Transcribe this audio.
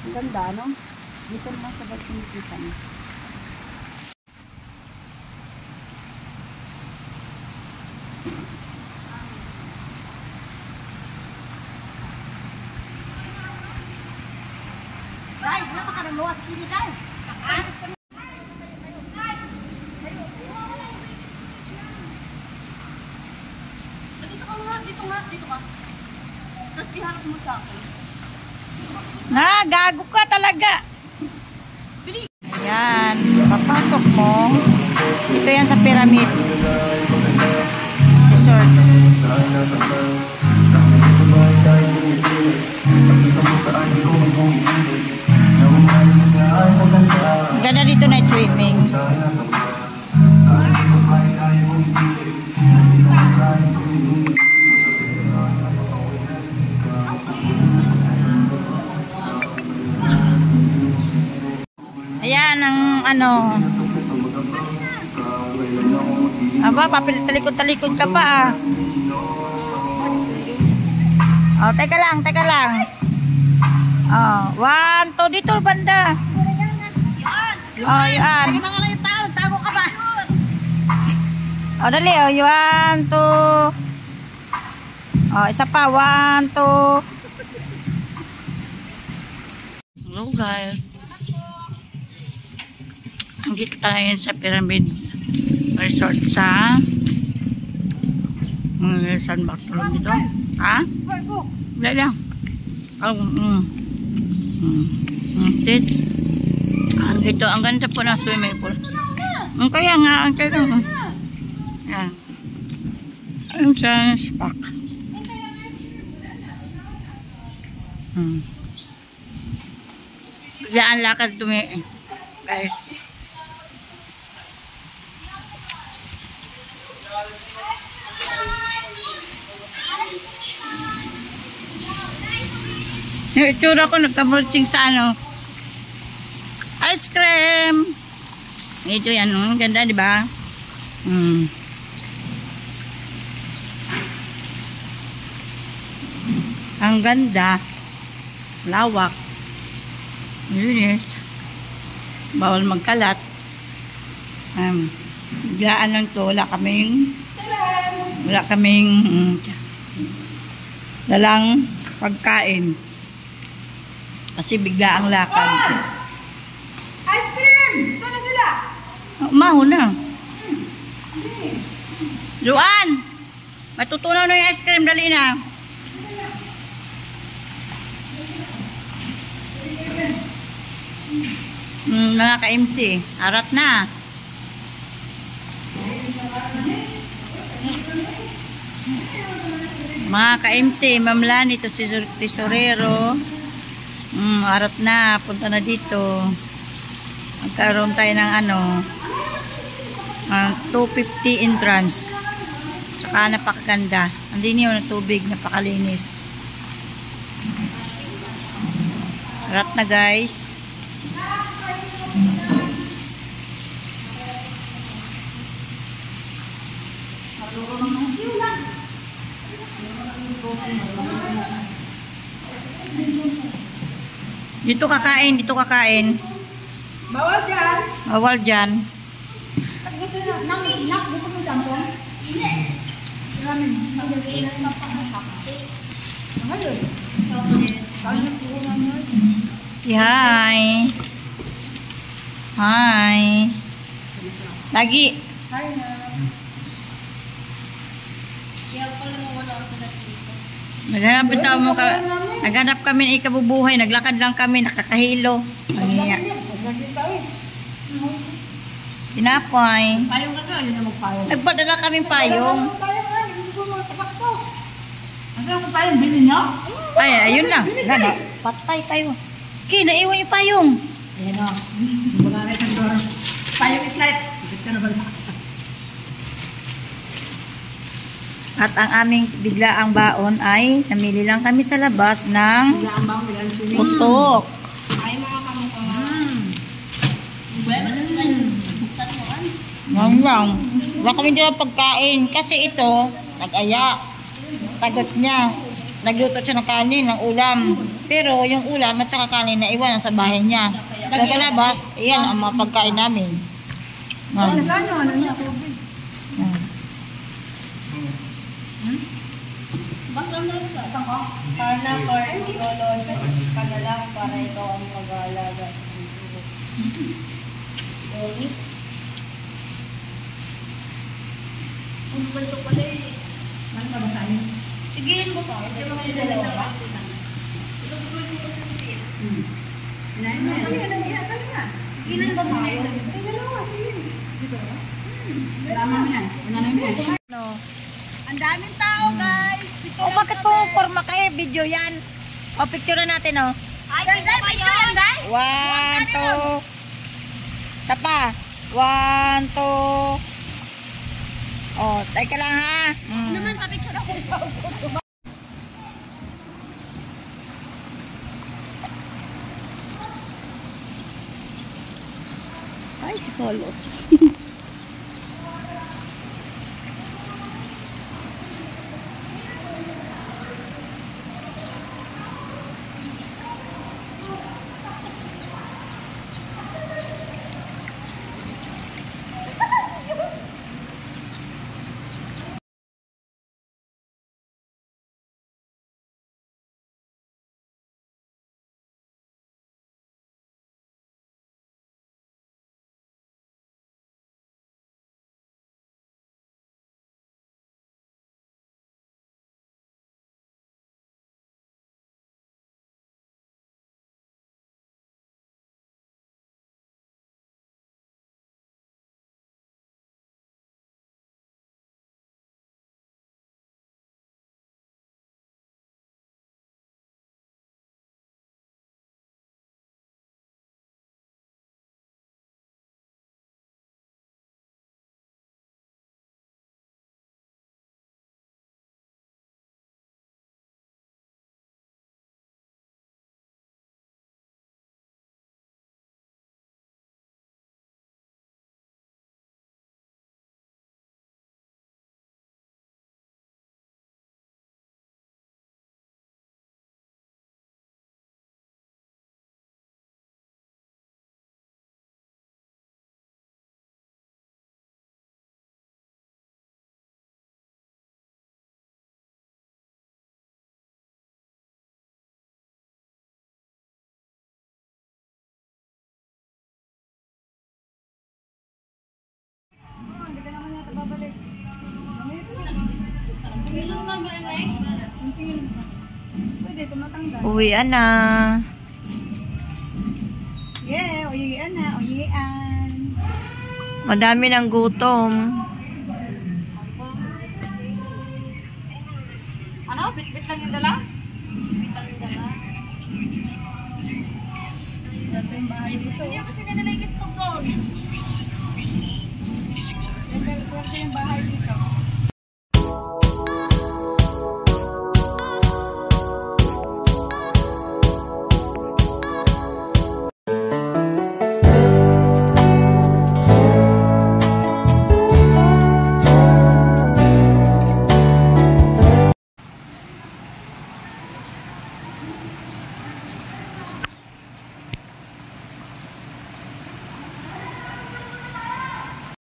Ang ganda, no? Dito naman sa bag kinikita mo. Dahil, napakaluwas kini dahil. Nakaalis kami. Dito ka. Tapos iharap mo sa akin. Gago ka talaga. Ayan, papasok mo. Ito yan sa Pyramid Resort. Ganda dito night swimming. Ayan ang ano. Aba, talikod-talikod ka pa ah. Oh, teka lang. Oh, 1, 2 dito banda. Oh, yan. Ay, mga ngayon tao, tago ka ba? Oh, dali oh, 1, 2. Oh, isa pa, 1, 2. Hello guys. Andito tayo sa Pyramid Resort sa San Bartolome dito. Ha? Wala lang. Ito, ang ganda po ng swimming pool. Kaya nga, ang kaya nga. Yan. Ang sa spa. Biglaan lakad tumi. Guys. Yung itsura ko nagka-mulching sa ano. Ice cream. Ito yan, ganda di ba? Ang ganda. Lawak. Linis. Bawal magkalat. Biglaan lang to. Wala kaming dalang pagkain. Kasi bigla ang lakad. Ice cream! Sana sila? Umaho na. Luan! Matutunaw na yung ice cream. Dali na. Mga ka-MC. Arat na. Mga ka-MC. Mamlan ito si Tesorero. Arat na, punta na dito. Magkaroon tayo ng ano 250 entrance. Tsaka napakaganda. Andin yun ang tubig, napakalinis. Arat na guys. Dito kakain. Bawal dyan. Bawal dyan. Nak, dito mo jampong? Hindi. Si hi. Hi. Lagi. Hi na. Kaya pala mawala ako sa dito. Naghanap kami ng ikabubuhay. Naglakad lang kami. Nakakahilo. Mangiya. Tinapay. Payong ka ka, yun na magpayong. Nagpadala kaming payong. Ang sarap ng payong, bilhin nyo? Ay, ayun lang. Gana. Patay tayo. Okay, naiwan yung payong. Ayan o. Bagay ng door. Payong is life. Gusto na ba? At ang aming biglaang baon ay namili lang kami sa labas ng putok. Ay, mga kamukha. Lang. Wala kami din pagkain. Kasi ito, nag-aya. Tagot niya. nagluto siya ng kanin, ng ulam. Pero yung ulam at saka kanin na iwan sa bahay niya. Pagkalabas, iyan ang mga pagkain namin. Ano niya? Karna for lolo, kasi ka na lang para ikaw ang mag-aalaga. Loli? Ang ganito pala eh. Ano ba basahin? Sigilin mo pa. Hindi mo kayo dalawa ba? Ano yan? Sigilin ba tayo? Tama mo yan. Ano na yan? No. Ang daming tao guys! O bakit po forma kayo? Video yan. O picture natin o. Ay, picture yan guys! 1, 2. Isa pa. 1, 2. O, teka lang ha. Naman pa-picture ako. Ay, si Solo. Uwian na. Yeah, uyian na, uyian. Madami ng gutom. Ano? Bit-bit lang yung dala? Ito yung bahay dito. Hindi kasi nila yung itlog doon. Ito yung bahay